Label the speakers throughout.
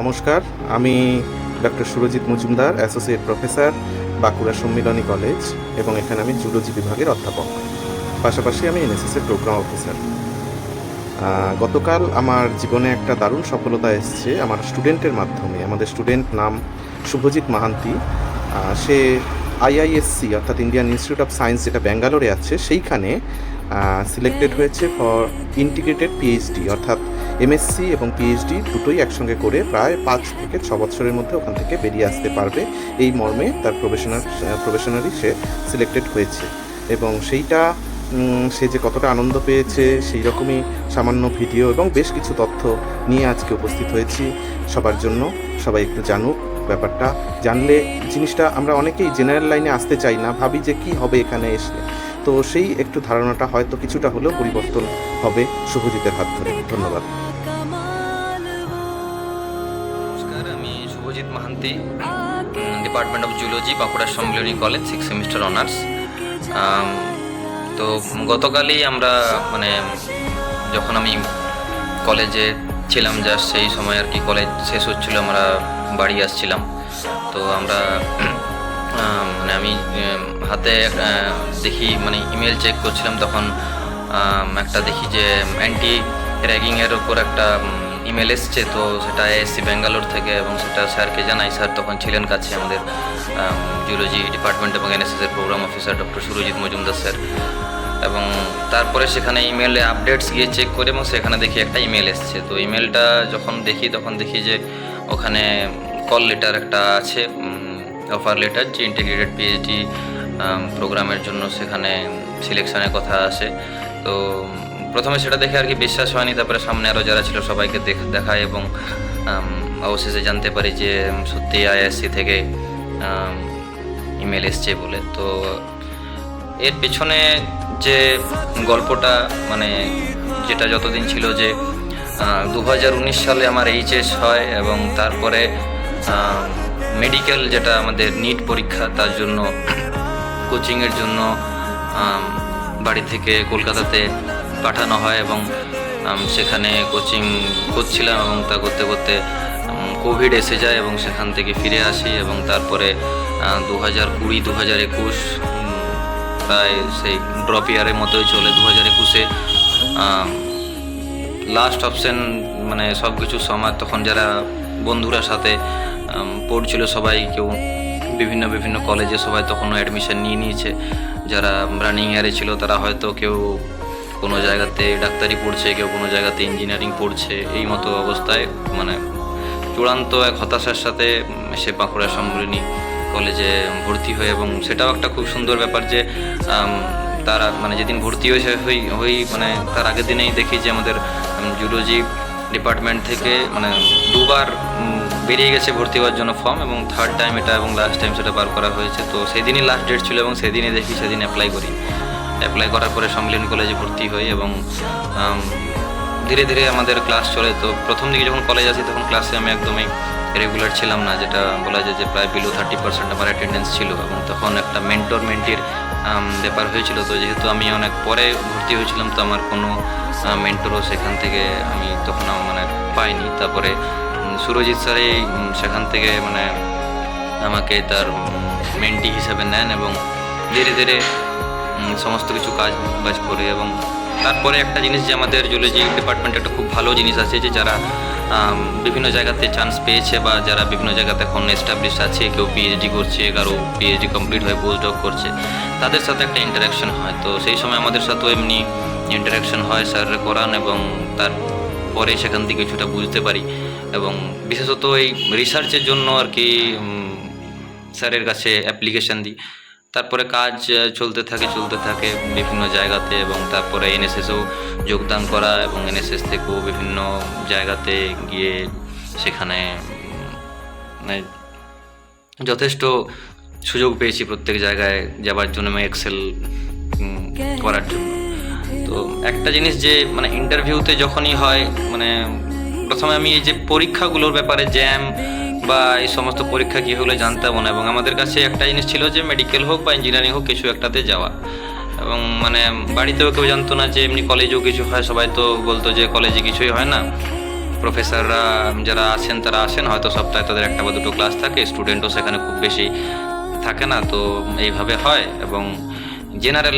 Speaker 1: নমস্কার, আমি doctor Surajit Majumdar, associate professor, Bankura Sammilani college, এবং এখানে আমি জুলজি বিভাগের অধ্যাপক। পাশাপাশি আমি এনএসএসের প্রোগ্রাম অফিসার। গতকাল আমার জীবনে একটা দারুণ সফলতা এসছে আমার স্টুডেন্টের মাধ্যমে। আমাদের স্টুডেন্ট নাম শুভজিৎ মাহান্তি। সে আইআইএসসি অর্থাৎ ইন্ডিয়ান ইনস্টিটিউট অফ সায়েন্স, যেটা ব্যাঙ্গালোরে আছে, সেইখানে সিলেক্টেড হয়েছে ফর ইন্টিগ্রেটেড পিএইচডি, অর্থাৎ এমএসসি এবং পিএইচডি দুটোই একসঙ্গে করে প্রায় 5 থেকে 6 বছরের মধ্যে ওখান থেকে বেরিয়ে আসতে পারবে, এই মর্মে তার প্রফেশনালি সে সিলেক্টেড হয়েছে। এবং সেইটা সে যে কতটা আনন্দ পেয়েছে সেই রকমই সামান্য ভিডিও এবং বেশ কিছু তথ্য নিয়ে আজকে উপস্থিত হয়েছি সবার জন্য। সবাই একটু জানুক ব্যাপারটা। জানলে জিনিসটা, আমরা অনেকেই জেনারেল লাইনে আসতে চাই না, ভাবি যে কি হবে এখানে এসে, তো সেই একটু ধারণাটা হয়তো কিছুটা হলেও পরিবর্তন হবে শুভজিতের হাত ধরে। ধন্যবাদ।
Speaker 2: নমস্কার, আমি Subhajit Mahanti, department of zoology, Bankura Sammilani college, 6 semester honours. তো গতকালই আমরা যখন আমি কলেজে ছিলাম, জাস্ট সেই সময় আর কি কলেজ শেষ হচ্ছিল, আমরা বাড়ি আসছিলাম। তো আমরা আমি হাতে দেখি ইমেল চেক করছিলাম, তখন একটা দেখি যে অ্যান্টি র্যাগিংয়ের ওপর একটা ইমেল এসছে। তো সেটা এসসি ব্যাঙ্গালোর থেকে, এবং সেটা স্যারকে জানাই। স্যার তখন ছিলেন কাছে, আমাদের জুলজি ডিপার্টমেন্ট এবং এনএসএসের programme officer doctor Surajit Majumdar sir. এবং তারপরে সেখানে ইমেলে আপডেটস গিয়ে চেক করে, এবং সেখানে দেখি একটা ইমেল এসছে। তো ইমেলটা যখন দেখি, তখন দেখি যে ওখানে কল লেটার একটা আছে, অফার লেটার, যে ইন্টিগ্রেটেড পিএইচডি প্রোগ্রামের জন্য সেখানে সিলেকশনের কথা আসে। তো প্রথমে সেটা দেখে আর কি বিশ্বাস হয়নি। তারপরে সামনে আরও যারা ছিল সবাইকে দেখায়, এবং অবশেষে জানতে পারি যে সত্যি আইআইএসসি থেকে ইমেল এসছে বলে। তো এর পেছনে যে গল্পটা, যেটা যতদিন ছিল, যে 2019 সালে আমার এইচএস হয়, এবং তারপরে মেডিকেল, যেটা আমাদের নিট পরীক্ষা, তার জন্য কোচিংয়ের জন্য বাড়ি থেকে কলকাতাতে পাঠানো হয়, এবং সেখানে কোচিং করছিলাম, এবং তা করতে করতে কোভিড এসে যায়, এবং সেখান থেকে ফিরে আসি। এবং তারপরে 2020-2021 প্রায় সেই ড্রপ ইয়ারের মতোই চলে। 2021-এ লাস্ট অপশন, সব কিছু সময়, তখন যারা বন্ধুরা সাথে পড়ছিল সবাই, কেউ বিভিন্ন কলেজে, সবাই তখনও অ্যাডমিশন নিয়ে নিয়েছে। যারা রানিং ইয়ারে ছিল তারা হয়তো কেউ কোনো জায়গাতে ডাক্তারি পড়ছে, কেউ কোনো জায়গাতে ইঞ্জিনিয়ারিং পড়ছে। এই মতো অবস্থায় চূড়ান্ত এক হতাশার সাথে সে বাঁকুড়া সম্মিলনী কলেজে ভর্তি হয়। এবং সেটাও একটা খুব সুন্দর ব্যাপার যে তারা যেদিন ভর্তি হই তার আগের দিনেই দেখি যে আমাদের জুলজি ডিপার্টমেন্ট থেকে দুবার বেরিয়ে গেছে ভর্তি হওয়ার জন্য ফর্ম, এবং থার্ড টাইম এটা, এবং লাস্ট টাইম সেটা বার করা হয়েছে। তো সেদিনই লাস্ট ডেট ছিল, এবং সেদিনই দেখি, সেদিন অ্যাপ্লাই করার পরে সম্মিলনী কলেজে ভর্তি হই। এবং ধীরে ধীরে আমাদের ক্লাস চলে। তো প্রথম দিকে যখন কলেজ আসি, তখন ক্লাসে আমি একদমই রেগুলার ছিলাম না, যেটা বলা যায় যে প্রায় বিলো 30% আমার অ্যাটেন্ডেন্স ছিল। এবং তখন একটা মেন্টির ব্যাপার হয়েছিল। তো যেহেতু আমি অনেক পরে ভর্তি হয়েছিলাম, তো আমার কোনো মেন্টরও সেখান থেকে আমি তখন পাইনি। তারপরে সুরজিৎ স্যারই সেখান থেকে আমাকে তার মেন্টি হিসেবে নেন, এবং ধীরে ধীরে সমস্ত কিছু কাজ বাজ করে। এবং তারপরে একটা জিনিস, যে আমাদের জুলজি ডিপার্টমেন্টে একটা খুব ভালো জিনিস আছে, যে যারা বিভিন্ন জায়গাতে চান্স পেয়েছে, বা যারা বিভিন্ন জায়গাতে এখন এস্টাবলিশ আছে, কেউ পিএইচডি করছে, কারো পিএইচডি কমপ্লিট হয়ে পোস্ট ডক করছে, তাদের সাথে একটা ইন্টারাকশন হয়। তো সেই সময় আমাদের সাথেও এমনি ইন্টারাকশন হয়, স্যার করান, এবং তারপরে সেখান থেকে কিছুটা বুঝতে পারি। এবং বিশেষত এই রিসার্চের জন্য আর কি স্যারের কাছে অ্যাপ্লিকেশান দিই। তারপরে কাজ চলতে থাকে বিভিন্ন জায়গাতে, এবং তারপরে এনএসএসও যোগদান করা, এবং এনএসএস থেকেও বিভিন্ন জায়গাতে গিয়ে সেখানে যথেষ্ট সুযোগ পেয়েছি প্রত্যেক জায়গায় যাবার জন্য, আমি এক্সেল করার জন্য। তো একটা জিনিস যে ইন্টারভিউতে যখনই হয়, প্রথমে আমি এই যে পরীক্ষাগুলোর ব্যাপারে, জ্যাম বা এই সমস্ত পরীক্ষা কী হলে জানতাম না। এবং আমাদের কাছে একটা জিনিস ছিল যে মেডিকেল হোক বা ইঞ্জিনিয়ারিং হোক, কিছু একটাতে যাওয়া। এবং বাড়িতেও কেউ জানতো না যে এমনি কলেজেও কিছু হয়। সবাই তো বলতো যে কলেজে কিছুই হয় না, প্রফেসররা যারা আছেন তারা আসেন, হয়তো সপ্তাহে তাদের একটা বা দুটো ক্লাস থাকে, স্টুডেন্টও সেখানে খুব বেশি থাকে না, তো এইভাবে হয়। এবং জেনারেল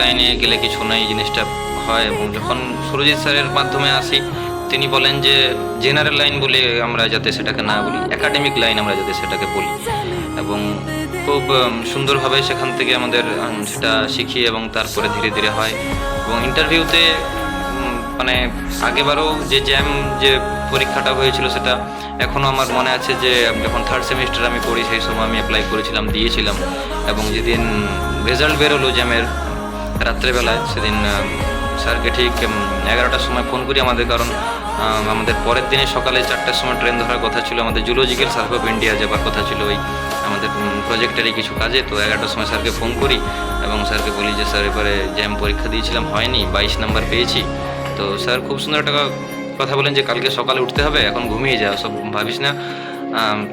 Speaker 2: লাইনে গেলে কিছু নাই, জিনিসটা হয়। এবং যখন সুরজিৎ স্যারের মাধ্যমে আসি, তিনি বলেন যে জেনারেল লাইন বলে আমরা যাতে সেটাকে না বলি, একাডেমিক লাইন আমরা যাতে সেটাকে বলি। এবং খুব সুন্দরভাবে সেখান থেকে আমাদের সেটা শিখি এবং তারপরে ধীরে ধীরে হয়। এবং ইন্টারভিউতে মানে আগেবারও যে জ্যাম যে পরীক্ষাটা হয়েছিল সেটা এখনও আমার মনে আছে, যে যখন থার্ড সেমিস্টার আমি পড়ি সেই সময় আমি অ্যাপ্লাই করেছিলাম, দিয়েছিলাম। এবং যেদিন রেজাল্ট বেরোলো জ্যামের রাত্রেবেলায়, সেদিন স্যারকে ঠিক 11টার সময় ফোন করি আমাদের, কারণ আমাদের পরের দিনে সকালে 4টার সময় ট্রেন ধরার কথা ছিল, আমাদের জুলজিক্যাল সার্ভে অফ ইন্ডিয়া যাবার কথা ছিল ওই আমাদের প্রজেক্টেরই কিছু কাজে। তো 11টার সময় স্যারকে ফোন করি এবং স্যারকে বলি যে স্যার এবারে জ্যাম পরীক্ষা দিয়েছিলাম, হয়নি, 22 নাম্বার পেয়েছি। তো স্যার খুব সুন্দর একটা কথা বলেন যে কালকে সকালে উঠতে হবে, এখন ঘুমিয়ে যাও, সব ভাবিস না,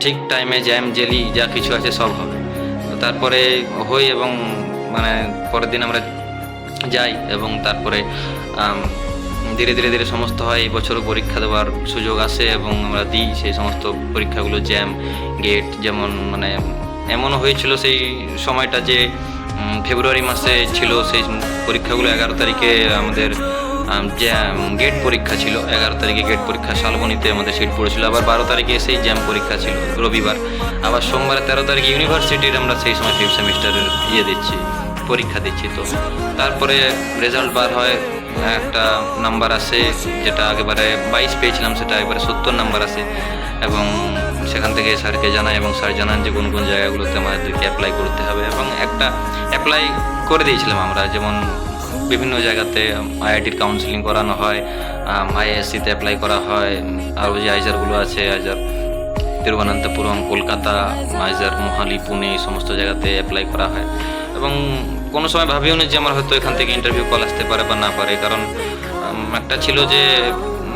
Speaker 2: ঠিক টাইমে জ্যাম জেলি যা কিছু আছে সব হবে। তো তারপরে হই এবং মানে পরের দিন আমরা যাই এবং তারপরে ধীরে ধীরে ধীরে সমস্ত হয়। এই বছরও পরীক্ষা দেওয়ার সুযোগ আসে এবং আমরা দিই সেই সমস্ত পরীক্ষাগুলো, জ্যাম গেট। যেমন মানে এমনও হয়েছিল সেই সময়টা যে ফেব্রুয়ারি মাসে ছিল সেই পরীক্ষাগুলো, 11 তারিখে আমাদের যে গেট পরীক্ষা ছিল, 11 তারিখে গেট পরীক্ষা শালবনীতে আমাদের সিট পড়েছিল। আবার 12 তারিখে সেই জ্যাম পরীক্ষা ছিল রবিবার। আবার সোমবার 13 তারিখে ইউনিভার্সিটির আমরা সেই সময় 5th সেমিস্টারের পরীক্ষা দিচ্ছি। তো তারপরে রেজাল্ট বার হয়, একটা নাম্বার আসে, যেটা আগেবারে 22 পেয়েছিলাম সেটা এবারে 70 নাম্বার আসে। এবং সেখান থেকে স্যারকে জানাই এবং স্যার জানান যে কোন কোন জায়গাগুলোতে আমাদেরকে অ্যাপ্লাই করতে হবে। এবং একটা অ্যাপ্লাই করে দিয়েছিলাম আমরা, যেমন বিভিন্ন জায়গাতে আইআইটির কাউন্সিলিং করানো হয়, আইআইএসসিতে অ্যাপ্লাই করা হয়, আরও যে আইজারগুলো আছে, আইজার তিরুবনন্তপুরম, কলকাতা, আইজার মোহালি, পুনে, এই সমস্ত জায়গাতে অ্যাপ্লাই করা হয়। এবং কোনো সময় ভাবিও নি যে আমার হয়তো এখান থেকে ইন্টারভিউ কল আসতে পারে বা না পারে, কারণ একটা ছিল যে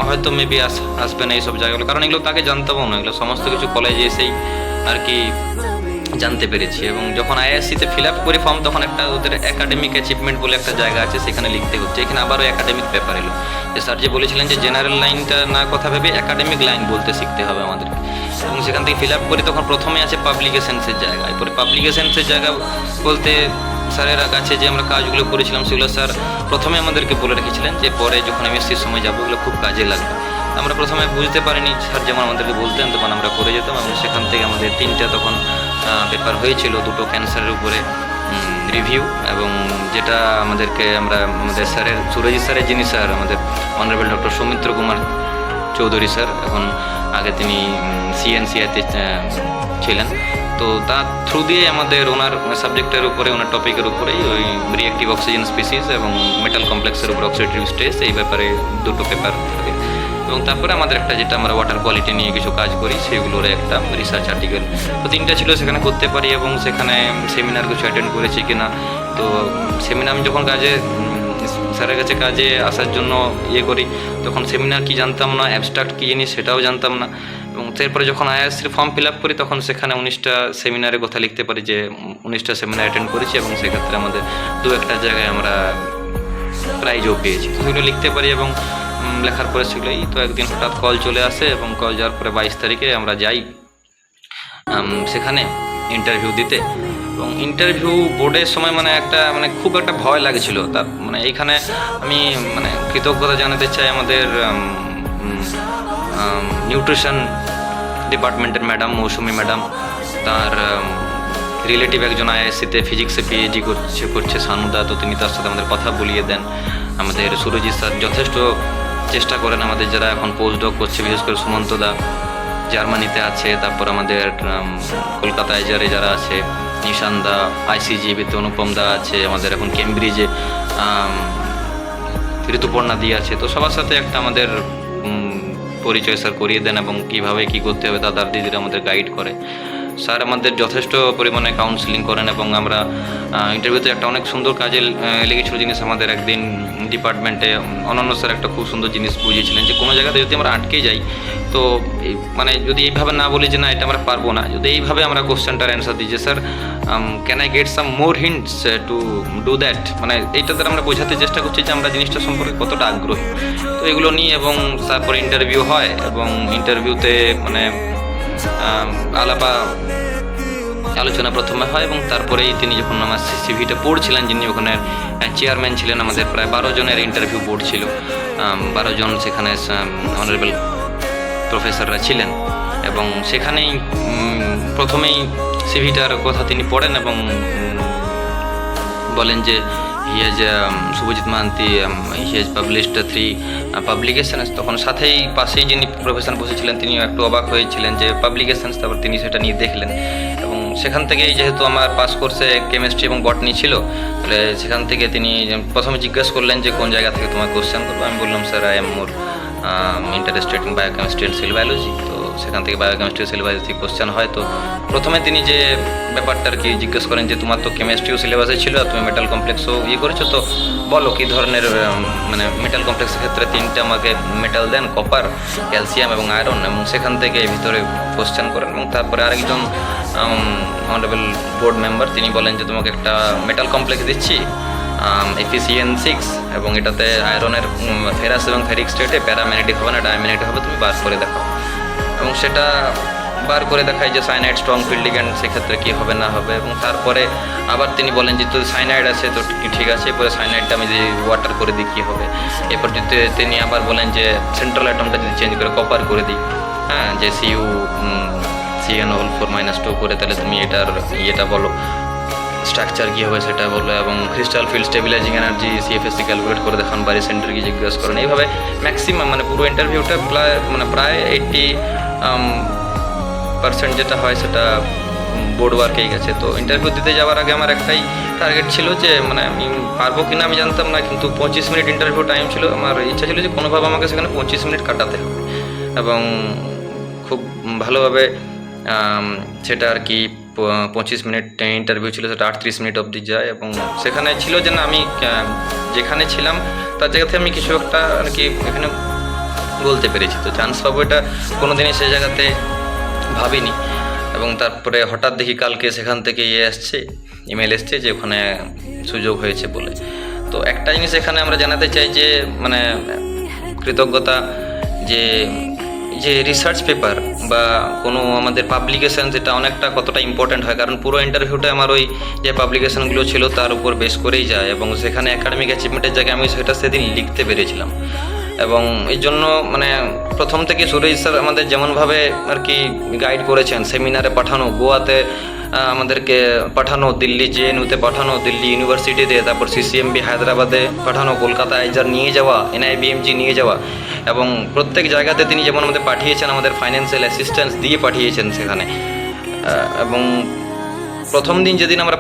Speaker 2: হয়তো মেবি আসবে না এইসব জায়গাগুলো, কারণ এগুলো তাকে জানতামও না, এগুলো সমস্ত কিছু কলেজে এসেই আর কি জানতে পেরেছি। এবং যখন আইআইএসসিতে ফিল আপ করি ফর্ম, তখন একটা ওদের একাডেমিক অ্যাচিভমেন্ট বলে একটা জায়গা আছে, সেখানে লিখতে হচ্ছে। এখানে আবারও একাডেমিক পেপার এলো, যে স্যার যে বলেছিলেন যে জেনারেল লাইনটা না কথা ভেবে একাডেমিক লাইন বলতে শিখতে হবে আমাদেরকে। এবং সেখান থেকে ফিল আপ করি, তখন প্রথমে আছে পাবলিকেশনসের জায়গা। এরপরে পাবলিকেশনসের জায়গা বলতে স্যারের কাছে যে আমরা কাজগুলো করেছিলাম সেগুলো স্যার প্রথমে আমাদেরকে বলে রেখেছিলেন যে পরে যখন এমএসসির সময় যাবো ওগুলো খুব কাজে লাগবে। আমরা প্রথমে বুঝতে পারিনি, স্যার যেমন আমাদেরকে বলতেন তখন আমরা করে যেতাম। এবং সেখান থেকে আমাদের 3টা তখন পেপার হয়েছিল, 2টো ক্যান্সারের উপরে রিভিউ, এবং যেটা আমাদের স্যারের সুরজিৎ স্যারের যিনি স্যার আমাদের honourable doctor Soumitra Kumar Chowdhury sir, এখন আগে তিনি সিএনসিআইতে ছিলেন। তো তার থ্রু দিয়ে আমাদের ওনার সাবজেক্টের উপরে, ওনার টপিকের উপরেই ওই রিঅ্যাক্টিভ অক্সিজেন স্পিসিস এবং মেটাল কমপ্লেক্সের উপর অক্সিডেটিভ স্ট্রেস, এই ব্যাপারে 2টো পেপার থাকে। এবং তারপরে আমাদের একটা যেটা আমরা ওয়াটার কোয়ালিটি নিয়ে কিছু কাজ করি সেগুলোর একটা রিসার্চ আর্টিকেল। তো 3টা ছিল, সেখানে করতে পারি। এবং সেখানে সেমিনার কিছু অ্যাটেন্ড করেছি কিনা, তো সেমিনার আমি যখন স্যারের কাছে কাজে আসার জন্য করি, তখন সেমিনার কি জানতাম না, অ্যাবস্ট্রাক্ট কী জিনিস সেটাও জানতাম না। এবং তারপরে যখন আইআইএসসির ফর্ম ফিল আপ করি, তখন সেখানে 19টা সেমিনারের কথা লিখতে পারি, যে 19টা সেমিনার অ্যাটেন্ড করেছি। এবং সেক্ষেত্রে আমাদের 2-1টা জায়গায় আমরা প্রাইজও পেয়েছি, সেগুলো লিখতে পারি। এবং লেখার পরে সেগুলোই তো একদিন হঠাৎ কল চলে আসে, এবং কল যাওয়ার পরে 22 তারিখে আমরা যাই সেখানে ইন্টারভিউ দিতে। এবং ইন্টারভিউ বোর্ডের সময় খুব একটা ভয় লাগছিল। তার এইখানে আমি কৃতজ্ঞতা জানাতে চাই আমাদের নিউট্রিশন ডিপার্টমেন্টের ম্যাডাম মৌসুমি ম্যাডাম। তার রিলেটিভ একজন আইআইএসসিতে ফিজিক্সে পিএইচডি করছে সানুদা, তো তিনি তার সাথে আমাদের কথা বলিয়ে দেন। আমাদের সুরজিৎ স্যার যথেষ্ট চেষ্টা করেন, আমাদের যারা এখন পোস্ট ডক করছে, বিশেষ করে সুমন্ত দা জার্মানিতে আছে, তারপর আমাদের কলকাতা আইজারে যারা আছে, নিশান দা, আইসিজিবিতে অনুপম দা আছে, আমাদের এখন কেমব্রিজে ঋতুপর্ণা দিয়ে আছে। তো সবার সাথে একটা আমাদের পরিচয় স্যার করিয়ে দেন, এবং কীভাবে কী করতে হবে দাদার দিদিরা আমাদের গাইড করে। স্যার আমাদের যথেষ্ট পরিমাণে কাউন্সিলিং করেন এবং আমরা ইন্টারভিউতে একটা অনেক সুন্দর কাজে লেগেছিল জিনিস। আমাদের একদিন ডিপার্টমেন্টে অনন্য স্যার একটা খুব সুন্দর জিনিস বুঝিয়েছিলেন যে কোনো জায়গাতে যদি আমরা আটকে যাই, তো মানে যদি এইভাবে না বলি যে না এটা আমরা পারবো না, যদি এইভাবে আমরা কোশ্চেনটার অ্যান্সার দিই যে sir can I get some more hints to do that, মানে এইটা দ্বারা আমরা বোঝাতে চেষ্টা করছি যে আমরা জিনিসটা সম্পর্কে কতটা আগ্রহী। তো এগুলো নিয়ে এবং তারপরে ইন্টারভিউ হয় এবং ইন্টারভিউতে মানে আলোচনা প্রথমে হয় এবং তারপরেই তিনি যখন আমার সিভিটা পড়ছিলেন, যিনি ওখানে চেয়ারম্যান ছিলেন, আমাদের প্রায় 12 জনের ইন্টারভিউ বোর্ড ছিল, 12 জন সেখানে অনারেবল প্রফেসররা ছিলেন এবং সেখানেই প্রথমেই সিভিটার কথা তিনি পড়েন এবং বলেন যে Subhajit Mahanti he has published 3 publications. তখন সাথেই পাশেই যিনি প্রফেসর বসেছিলেন তিনিও একটু অবাক হয়েছিলেন যে পাবলিকেশনস, তারপর তিনি সেটা নিয়ে দেখলেন এবং সেখান থেকেই যেহেতু আমার পাস কোর্সে কেমিস্ট্রি এবং বটনি ছিল, তাহলে সেখান থেকে তিনি প্রথমে জিজ্ঞাসা করলেন যে কোন জায়গা থেকে তোমার কোশ্চেন করবো। আমি বললাম sir I am more interested in biochemistry and sell biology. তো সেখান থেকে বায়োকেমিস্ট্রি সেল বায়োলজি কোশ্চেন হয়। তো প্রথমে তিনি যে ব্যাপারটা আর কি জিজ্ঞেস করেন যে তোমার তো কেমিস্ট্রিও সিলেবাসে ছিল আর তুমি মেটাল কমপ্লেক্সও করেছো, তো বলো কী ধরনের মানে মেটাল কমপ্লেক্সের ক্ষেত্রে 3টে আমাকে মেটাল দেন, কপার, ক্যালসিয়াম এবং আয়রন, এবং সেখান থেকে ভিতরে কোশ্চেন করেন। এবং তারপরে আরেকজন অনারেবল বোর্ড মেম্বার তিনি বলেন যে তোমাকে একটা মেটাল কমপ্লেক্স দিচ্ছি FeCN6 এবং এটাতে আয়রনের ফেরাস এবং ফেরিক স্টেটে প্যারাম্যাগনেটিক হবে না ডায়াম্যাগনেটিক হবে, তুমি বার করে দেখাও। এবং সেটা বার করে দেখায় যে সাইনাইড স্ট্রং ফিল্ড লিগ্যান্ড, সেক্ষেত্রে কী হবে না হবে। এবং তারপরে আবার তিনি বলেন যে তো সাইনাইড আছে তো ঠিক আছে, এরপরে সাইনাইডটা আমি যদি ওয়াটার করে দিই কী হবে। এরপর যদি তিনি আবার বলেন যে সেন্ট্রাল অ্যাটমটা যদি চেঞ্জ করে কপার করে দিই, হ্যাঁ, যে CuCN2 করে, তাহলে তুমি এটার ইয়েটা বলো, স্ট্রাকচার কী হবে সেটা বলো, এবং crystal field stabilising energy CFSC calculate করে দেখান, বাড়ি সেন্টার কি জিজ্ঞাসা করেন। এইভাবে ম্যাক্সিমাম মানে পুরো ইন্টারভিউটা প্রায় 80% যেটা হয় সেটা বোর্ড ওয়ার্কেই গেছে। তো ইন্টারভিউ দিতে যাওয়ার আগে আমার একটাই টার্গেট ছিল যে মানে আমি পারবো কিনা আমি জানতাম না, কিন্তু 25 মিনিট ইন্টারভিউ টাইম ছিল। আমার ইচ্ছা ছিল যে কোনোভাবে আমাকে সেখানে 25 মিনিট কাটাতে হবে এবং খুব ভালোভাবে সেটা আর কি 25 মিনিট ইন্টারভিউ ছিল, সেটা 38 মিনিট অবধি যায়। এবং সেখানে ছিল যে না আমি যেখানে ছিলাম তার জায়গা থেকে আমি কিছু একটা আর কি এখানে বলতে পেরেছি, তো চান্স পাবো এটা কোনো দিনই সেই জায়গাতে ভাবিনি। এবং তারপরে হঠাৎ দেখি কালকে সেখান থেকে ইমেল এসছে যে ওখানে সুযোগ হয়েছে বলে। তো একটা জিনিস এখানে আমরা জানাতে চাই যে মানে কৃতজ্ঞতা যে রিসার্চ পেপার বা কোনো আমাদের পাবলিকেশান, যেটা অনেকটা কতটা ইম্পর্ট্যান্ট হয়, কারণ পুরো ইন্টারভিউটা আমার ওই যে পাবলিকেশানগুলো ছিল তার উপর বেস করেই যায়। এবং সেখানে একাডেমিক অ্যাচিভমেন্টের জায়গায় আমি সেটা সেদিন লিখতে পেরেছিলাম। এবং এই জন্য মানে প্রথম থেকে সুরেশ স্যার আমাদের যেমনভাবে আর কি গাইড করেছেন, সেমিনারে পাঠানো, গোয়াতে আমাদেরকে পাঠানো, দিল্লি JNUতে পাঠানো, দিল্লি ইউনিভার্সিটিতে, তারপর CCMB হায়দ্রাবাদে পাঠানো, কলকাতা আইজার নিয়ে যাওয়া, NIBMG নিয়ে যাওয়া, এবং প্রত্যেক জায়গাতে তিনি যেমন আমাদের পাঠিয়েছেন, আমাদের ফাইন্যান্সিয়াল অ্যাসিস্ট্যান্স দিয়ে পাঠিয়েছেন সেখানে। এবং প্রথম দিন যেদিন আমরা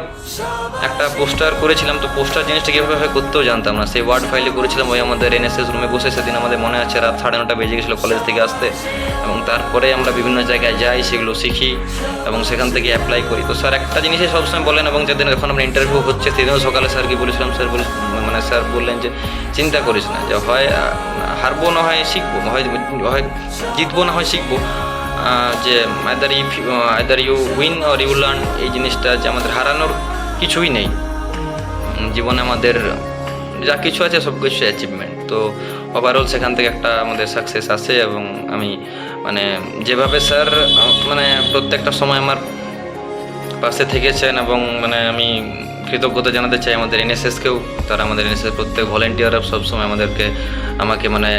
Speaker 2: একটা পোস্টার করেছিলাম, তো পোস্টার জিনিসটা কীভাবে করতেও জানতাম না, সেই ওয়ার্ড ফাইলে করেছিলাম ওই আমাদের NSS রুমে বসে। সেদিন আমাদের মনে আছে রাত 9:30 বেজে গেছিলো কলেজ থেকে আসতে। এবং তারপরে আমরা বিভিন্ন জায়গায় যাই, সেগুলো শিখি এবং সেখান থেকে অ্যাপ্লাই করি। তো স্যার একটা জিনিসই সবসময় বলেন, এবং যেদিন যখন আমরা ইন্টারভিউ হচ্ছে সেদিনও সকালে স্যারকে বলেছিলাম, স্যার বললেন যে চিন্তা করিস না, যে হয় হারবো না হয় শিখবো, হয় জিতবো না হয় শিখবো, যে either you win or you learn. এই জিনিসটা যে আমাদের হারানোর কিছুই নেই জীবনে, আমাদের যা কিছু আছে সব কিছু অ্যাচিভমেন্ট। তো ওভারঅল সেখান থেকে একটা আমাদের সাকসেস আসে। এবং আমি মানে যেভাবে স্যার মানে প্রত্যেকটা সময় আমার পাশে থেকেছেন, এবং মানে আমি কৃতজ্ঞতা জানাতে চাই আমাদের NSSকেও। তারা আমাদের NSS প্রত্যেক ভলেন্টিয়াররা সবসময় আমাকে মানে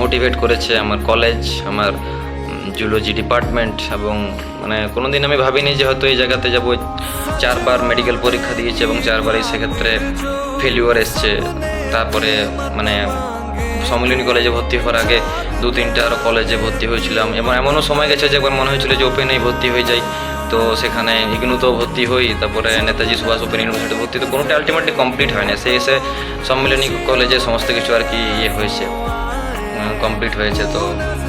Speaker 2: মোটিভেট করেছে, আমার কলেজ, আমার জুলজি ডিপার্টমেন্ট। এবং মানে কোনো দিন আমি ভাবিনি যে হয়তো এই জায়গাতে যাব। 4বার মেডিকেল পরীক্ষা দিয়েছি এবং 4বারই সেক্ষেত্রে ফেলিওর এসছে। তারপরে মানে সম্মিলনী কলেজে ভর্তি হওয়ার আগে 2-3টে আরও কলেজে ভর্তি হয়েছিলাম। এবং এমনও সময় গেছে যে একবার মনে হয়েছিল যে ওপেনেই ভর্তি হয়ে যাই, তো সেখানে ইগনুতেও ভর্তি হই, তারপরে নেতাজি সুভাষ ওপেন ইউনিভার্সিটি ভর্তি, তো কোনোটা আলটিমেটলি কমপ্লিট হয় না। এসে সম্মিলনী কলেজে সমস্ত কিছু আর কি হয়েছে, কমপ্লিট হয়েছে। তো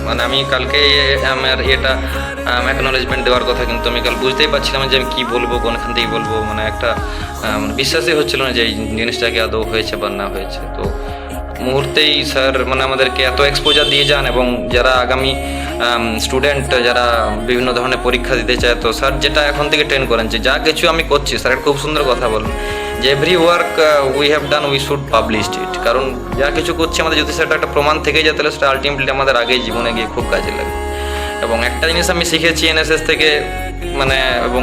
Speaker 2: মানে আমি কালকে আমার এটা অ্যাকনোলেজমেন্ট দেওয়ার কথা, কিন্তু আমি কাল বুঝতেই পারছিলাম যে আমি কী বলবো, কোনখান থেকে বলবো, মানে একটা বিশ্বাসই হচ্ছিল না যে এই জিনিসটাকে আদৌ হয়েছে বা না হয়েছে। তো মুহূর্তেই স্যার মানে আমাদেরকে এত এক্সপোজার দিয়ে যান, এবং যারা আগামী স্টুডেন্ট যারা বিভিন্ন ধরনের পরীক্ষা দিতে চায়, তো স্যার যেটা এখন থেকে ট্রেন করেন যে যা কিছু আমি করছি, স্যার একটা খুব সুন্দর কথা বলেন যে every work we have done we should publish ইট। কারণ যা কিছু করছি আমাদের যদি সেটা একটা প্রমাণ থেকে যায়, তাহলে সেটা আলটিমেটলি আমাদের আগে জীবনে গিয়ে খুব কাজে লাগে। এবং একটা জিনিস আমি শিখেছি এনএসএস থেকে, মানে এবং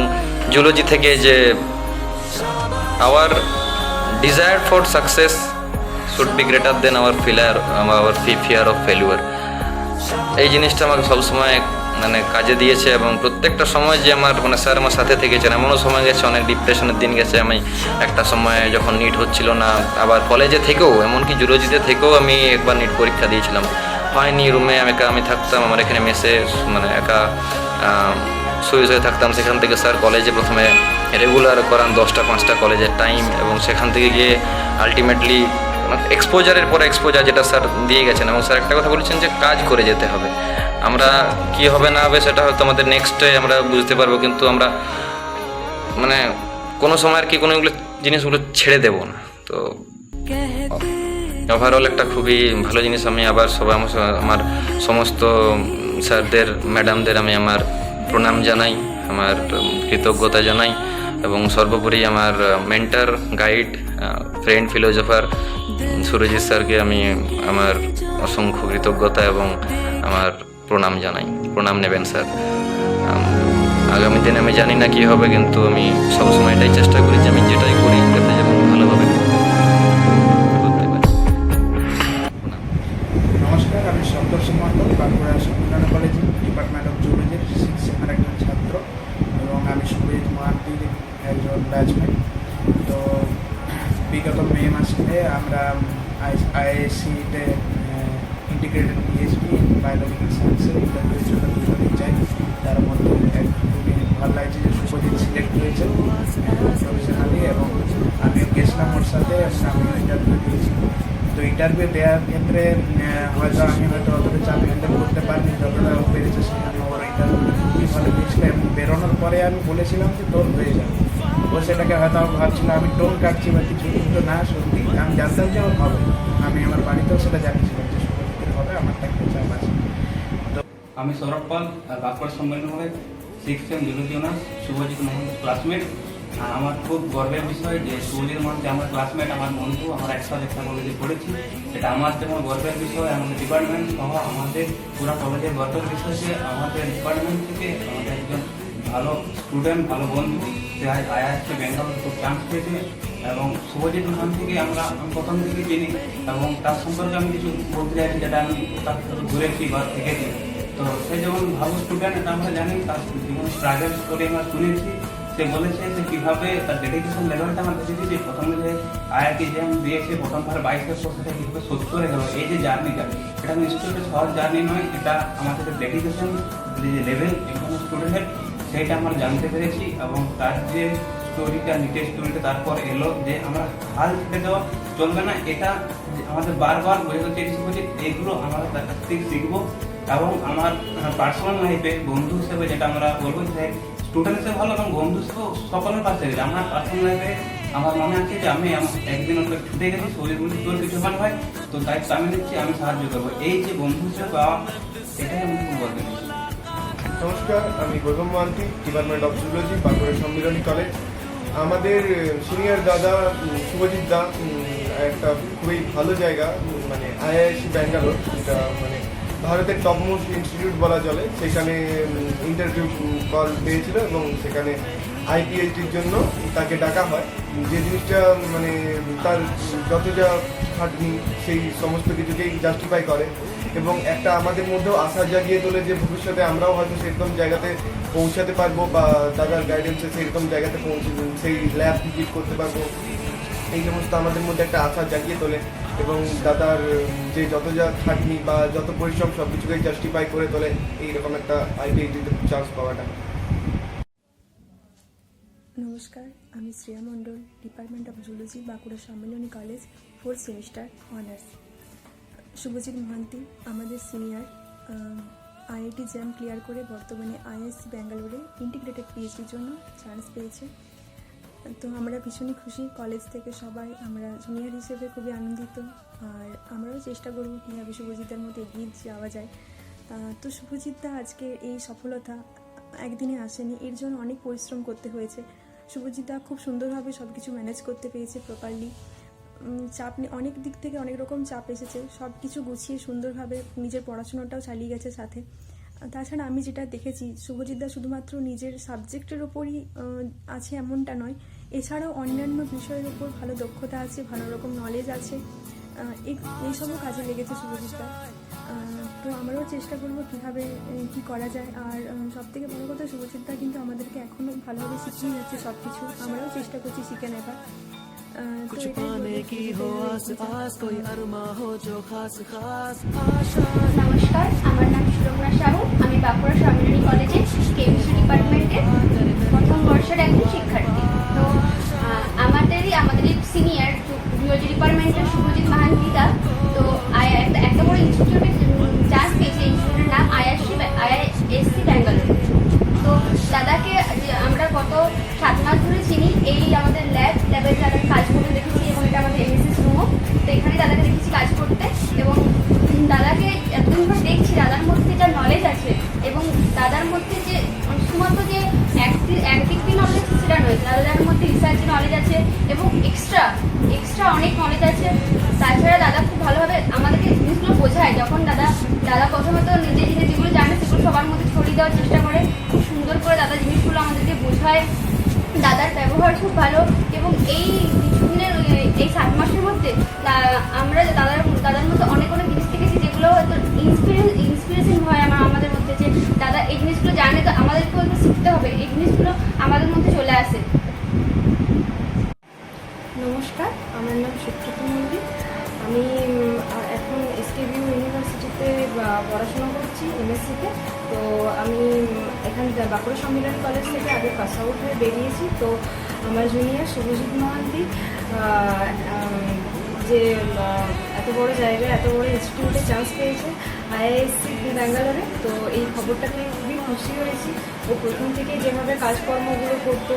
Speaker 2: জুলজি থেকে, যে our desire for success should be greater than our fear of failure. এই জিনিসটা আমাকে সবসময় মানে কাজে দিয়েছে, এবং প্রত্যেকটা সময় যে আমার মানে স্যার আমার সাথে থেকেছেন। এমনও সময় গেছে, অনেক ডিপ্রেশনের দিন গেছে, আমি একটা সময় যখন নিট হচ্ছিল না, আবার কলেজে থেকেও, এমনকি জুলজিতে থেকেও আমি একবার নিট পরীক্ষা দিয়েছিলাম, হয়নি। রুমে আমি থাকতাম, আমার এখানে মেসে মানে একা শুয়ে থাকতাম। সেখান থেকে স্যার কলেজে প্রথমে রেগুলার করান 10টা 5টা কলেজের টাইম, এবং সেখান থেকে গিয়ে আলটিমেটলি এক্সপোজারের পরে এক্সপোজার যেটা স্যার দিয়ে গেছেন। এবং স্যার একটা কথা বলেছেন যে কাজ করে যেতে হবে, আমরা কি হবে না হবে সেটা হয়তো আমাদের নেক্সটে আমরা বুঝতে পারবো, কিন্তু আমরা মানে কোনো সময় আর কি কোনো জিনিসগুলো ছেড়ে দেবো না। তো ওভারঅল একটা খুবই ভালো জিনিস। আমি আবার সবাই আমার সমস্ত স্যারদের ম্যাডামদের আমি আমার প্রণাম জানাই, আমার কৃতজ্ঞতা জানাই, এবং সর্বোপরি আমার mentor guide friend philosopher Surajit স্যারকে আমি আমার অসংখ্য কৃতজ্ঞতা এবং আমার প্রণাম জানাই। প্রণাম নেবেন স্যার। আগামী দিনে আমি জানি না কী হবে, কিন্তু আমি সবসময় এটাই চেষ্টা করি যে আমি যেটাই করি যাতে যেমন ভালোভাবে করতে পারি।
Speaker 3: নমস্কার, আমি সন্তোষ মণ্ডল, বাঁকুড়া সম্মিলন কলেজ ডিপার্টমেন্ট অফ জুলজির 6 সেমের একজন ছাত্র, এবং আমি সুরজিৎ মাহান্তির একজন ব্যাচমেট। তো বিগত মে মাসে আমরা আইআইএসসিতে ইন্টিগ্রেটেড পিএইচডি বায়োলজিক্যাল সায়েন্সের ইন্টারভিউর জন্য দুজনেই চাই। তার মধ্যে খুবই ভালো লাগছে যে সুরজিৎ সিলেক্ট হয়েছে প্রফেশনালি, এবং আমিও গেছিলাম ওর সাথে, আমিও ইন্টারভিউ দিয়েছি। তো ইন্টারভিউ দেওয়ার ক্ষেত্রে আমি অতটা চাপ হ্যান্ডেল করতে পারিনি যতটা পেরেছে। সেখানে ওর ইন্টারভিউটা খুবই ভালো দিয়েছিল, এবং বেরোনোর পরে আমি বলেছিলাম যে তোর হয়ে যাবে। ও সেটাকে হয়তো আমি ভাবছিল আমি টোন কাটছি বা কিছু, কিন্তু না, সত্যি আমি জানতাম যে আমার হবে। আমি আমার বাড়িতেও সেটা জানিয়েছিলাম যে সুরজিতের হবে, আমার একটা চাপ আছে।
Speaker 4: আমি সৌরভ পাল, বাঁকুড়া সম্মেলন হলে 6 সেম জুলজি অনার্স, শুভজিৎ মোহন ক্লাসমেট। আমার খুব গর্বের বিষয় যে শুভজিৎ মোহন যে আমার ক্লাসমেট, আমার বন্ধু, আমরা একসাথে একটা কলেজে পড়েছি। এটা আমার যেমন গর্বের বিষয়, আমাদের ডিপার্টমেন্ট সহ আমাদের পুরো কলেজের গর্বের বিষয় যে আমাদের ডিপার্টমেন্ট থেকে আমাদের একজন ভালো স্টুডেন্ট, ভালো বন্ধু, সে আইআইএসসি বেঙ্গালুরু খুব চান্স পেয়েছে। এবং শুভজিৎ মোহন থেকে আমি প্রথম থেকে চিনি, এবং তার সম্পর্কে আমি কিছু বলতে চাইছি যেটা আমি তার সাথে ঘুরেছি বা থেকেছি। তো সে যেমন ভালো স্টুডেন্ট, এটা আমরা জানি, তার জীবন স্ট্রাগল করে আমরা শুনেছি। সে বলেছে যে কীভাবে তার ডেডিকেশন লেভেলটা আমরা দেখেছি যে প্রথমে যে আইআইটি জ্যাম দিয়েছে প্রথমবার 22 বছর, সেটা কীভাবে 70 গেল। এই যে জার্নিটা, এটা নিশ্চয়ই একটা সহজ জার্নি নয়। এটা আমাদের ডেডিকেশন যে লেভেল একজন স্টুডেন্টের, সেইটা আমরা জানতে পেরেছি। এবং তার যে স্টোরিটা, নিটের স্টোরিটা তারপর এলো যে আমরা হাল ছেড়ে দেওয়া চলবে না, এটা আমাদের বারবার বোঝাতে চেয়েছি যে এগুলো আমরা তার কাছ থেকে শিখবো। এবং আমার পার্সোনাল লাইফে বন্ধু হিসেবে যেটা আমরা বলবো যে স্টুডেন্ট হিসেবে ভালো, এবং বন্ধু হিসেবে সকলের পাশে গেছে। আমার পার্সোনাল লাইফে আমার মনে আছে যে আমি একদিন ওকে ছুটে গেছি, শরীর বলি তোর কিছু মান হয়, তো দায়িত্ব আমি নিচ্ছি, আমি সাহায্য করবো। এই যে বন্ধু হিসেবে পাওয়া, এটাই আমি খুব গর্বের বিষয়।
Speaker 5: নমস্কার, আমি Gautam Mohanty, department of zoology, Bankura Sammilani college. আমাদের সিনিয়র দাদা শুভজিৎ দা একটা খুবই ভালো জায়গা, মানে আইআইএসসি ব্যাঙ্গালোর, যেটা মানে ভারতের টপ মোস্ট ইনস্টিটিউট বলা চলে, সেখানে ইন্টারভিউ কল পেয়েছিল, এবং সেখানে আইপিএইচডির জন্য তাকে ডাকা হয়। যে জিনিসটা মানে তার যত যা খাটনি সেই সমস্ত কিছুকেই জাস্টিফাই করে, এবং একটা আমাদের মধ্যেও আশা জাগিয়ে তোলে যে ভবিষ্যতে আমরাও হয়তো সেরকম জায়গাতে পৌঁছাতে পারবো, বা দাদার গাইডেন্সে সেরকম জায়গাতে সেই ল্যাব ভিজিট করতে পারবো। এই সমস্ত আমাদের মধ্যে একটা আশা জাগিয়ে তোলে, এবং দাদার যে যত যা খাটনি বা যত পরিশ্রম সব কিছুকেই জাস্টিফাই করে তোলে এইরকম একটা আইপিএইচডিতে চান্স পাওয়াটা।
Speaker 6: নমস্কার, আমি Shreya Mondal, department of zoology, Bankura Sammilani college, 4th semester honours. Subhajit Mahanti আমাদের সিনিয়র, আইআইটি জ্যাম ক্লিয়ার করে বর্তমানে আইআইএসসি ব্যাঙ্গালোরে ইন্টিগ্রেটেড পিএইচডির জন্য চান্স পেয়েছে। তো আমরা ভীষণই খুশি, কলেজ থেকে সবাই আমরা জুনিয়র হিসেবে খুবই আনন্দিত। আর আমরাও চেষ্টা করব কীভাবে শুভজিৎদার মতো এগিয়ে যাওয়া যায়। তো শুভজিৎদা আজকে এই সফলতা একদিনে আসেনি, এর জন্য অনেক পরিশ্রম করতে হয়েছে। শুভজিৎদা খুব সুন্দরভাবে সব কিছু ম্যানেজ করতে পেরেছে প্রপারলি। চাপ অনেক দিক থেকে অনেক রকম চাপ এসেছে, সব কিছু গুছিয়ে সুন্দরভাবে নিজের পড়াশোনাটাও চালিয়ে গেছে সাথে। তাছাড়া আমি যেটা দেখেছি, শুভজিৎদা শুধুমাত্র নিজের সাবজেক্টের ওপরই আছে এমনটা নয়, এছাড়াও অন্যান্য বিষয়ের ওপর ভালো দক্ষতা আছে, ভালো রকম নলেজ আছে, এইসবও কাজে লেগেছে শুভজিৎদা। তো আমরাও চেষ্টা করবো কীভাবে কী করা যায়। আর সবথেকে বড় কথা, শুভজিৎদা কিন্তু আমাদেরকে এখনও ভালোভাবে শিখিয়ে যাচ্ছে সব কিছু, আমরাও চেষ্টা করছি শিখে নেবার।
Speaker 7: कुछ पाने की हो आस आस कोई अरमा हो जो खास खास आशा।
Speaker 8: নমস্কার, আমার নাম সুরমা সাহু। আমি বাঁকুড়া সম্মিলনী কলেজে কেমিস্ট্রি ডিপার্টমেন্টের প্রথম বর্ষের একজন শিক্ষার্থী। তো আমাদেরই সিনিয়র জিওলজি ডিপার্টমেন্টের শুভজিৎ মাহান্তিদা তো একটা বড় ইনস্টিটিউটে চান্স পেয়েছে। ইনস্টিটিউটের নাম আইআইএসসি ব্যাঙ্গালোর। তো দাদাকে আমরা গত 7 মাস ধরে চিনি। এই আমাদের ল্যাবে যারা কাজ করতে দেখেছি, এবং এটা আমাদের এমএসএস রুমও। তো এখানে দাদাকে দেখেছি কাজ করতে, এবং দাদাকে এতদিন ধরে দেখছি, দাদার মধ্যে যা নলেজ আছে, এবং দাদার মধ্যে যে শুধুমাত্র যে একদিক দিয়ে নলেজ আছে সেটা নয়, দাদার মধ্যে রিসার্চের নলেজ আছে, এবং এক্সট্রা অনেক নলেজ আছে। তাছাড়া দাদা খুব ভালোভাবে আমাদেরকে জিনিসগুলো বোঝায়। যখন দাদা প্রথমত নিজে যেগুলো জানে সেগুলো সবার মধ্যে ছড়িয়ে দেওয়ার চেষ্টা করে। খুব সুন্দর করে দাদা জিনিসগুলো আমাদেরকে বোঝায়। দাদার ব্যবহার খুব ভালো, এবং এই কিছুদিনের এই 7 মাসের মধ্যে আমরা দাদার মধ্যে অনেক জিনিস শিখেছি, যেগুলো হয়তো ইন্সপিরেশন হয় আমাদের মধ্যে, যে দাদা এই জিনিসগুলো জানে, তো আমাদেরকেও একটু শিখতে হবে, এই জিনিসগুলো আমাদের মধ্যে চলে আসে।
Speaker 9: নমস্কার, আমার নাম সুপ্রীতি মল্লিক। আমি এখন এসকেবিউ ইউনিভার্সিটিতে পড়াশোনা করছি এমএসসিতে। তো আমি এখানে বাঁকুড়া সম্মিলনী কলেজ থেকে আগে পাস আউট হয়ে বেরিয়েছি। তো আমার জুনিয়র শুভজিৎ মহান্তি যে এত বড় জায়গায়, এত বড় ইনস্টিটিউটে চান্স পেয়েছে আইআইএসসি ব্যাঙ্গালোরে। তো এই খবরটা পেয়ে খুবই খুশি হয়েছি। ও প্রথম থেকে যেভাবে কাজকর্মগুলো করতো,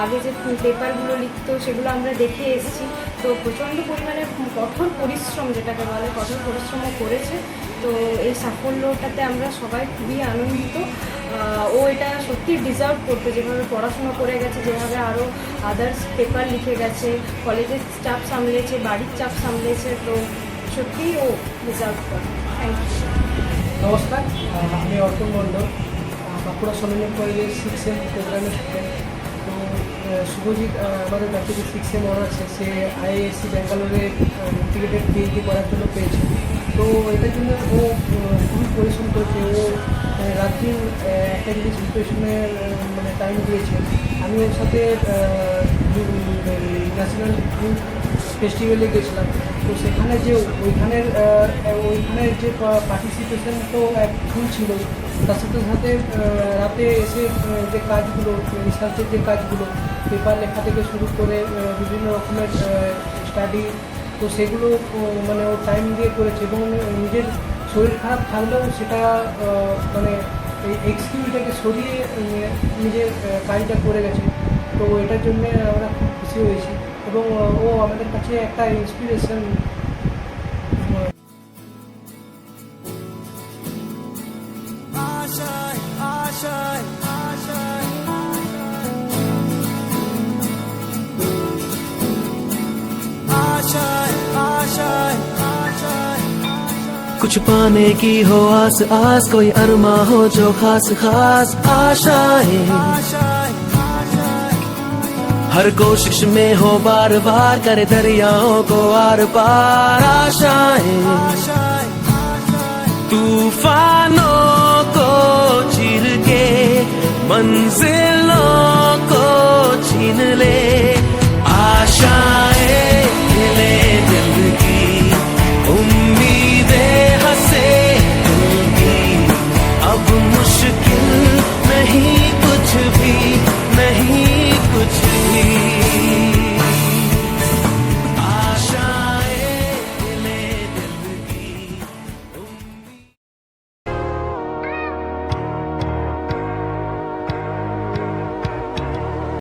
Speaker 9: আগে যে পেপারগুলো লিখতো, সেগুলো আমরা দেখে এসেছি। তো প্রচণ্ড পরিমাণে কঠোর পরিশ্রম, যেটাকে বলে কঠোর পরিশ্রমও করেছে। তো এই সাফল্যটাতে আমরা সবাই খুবই আনন্দিত। ও এটা সত্যি ডিজার্ভ করতো, যেভাবে পড়াশোনা করে গেছে, যেভাবে আরও আদার্স পেপার লিখে গেছে, কলেজের চাপ সামলেছে, বাড়ির চাপ সামলেছে। তো সত্যিই ও ডিজার্ভ করে। Thank you.
Speaker 3: নমস্কার, আমি অর্পণ মণ্ডল, বাঁকুড়া সম্মিলনী কলেজের 6 সেম প্রোগ্রামের স্টুডেন্ট। তো শুভজিৎ আমাদের ব্যাচে যে 6 সেম আছে, সে আইআইএসসি ব্যাঙ্গালোরে ইন্টিগ্রেটেড পিএইচডি করার জন্য পেয়েছে। তো এটার জন্য ও খুবই পরিশ্রম করেছে। ও রাত্রি একটা জিনিস প্রিপারেশনের টাইম দিয়েছে। আমি ওর সাথে ন্যাশনাল ফেস্টিভ্যালে গেছিলাম। তো সেখানে যে ওইখানের যে পার্টিসিপেশন তো এক ফুল ছিল, তার সাথে সাথে রাতে এসে যে কাজগুলো, রিসার্চের যে কাজগুলো, পেপার লেখা থেকে শুরু করে বিভিন্ন রকমের স্টাডি, তো সেগুলো ও টাইম দিয়ে করেছে। এবং নিজের শরীর খারাপ থাকলেও সেটা এই এক্সকিউজটাকে সরিয়ে নিজের কাজটা করে গেছে। তো এটার জন্য আমরা খুব খুশি হয়েছি, এবং ও আমাদের কাছে একটা ইন্সপিরেশন।
Speaker 7: कुछ पाने की हो आस आस कोई अरमा हो जो खास खास आशाएं। हर कोशिश में हो बार बार करे दरियाओं को आर पार आशाएं। तूफानों को चीर के मंजिलों को छीन ले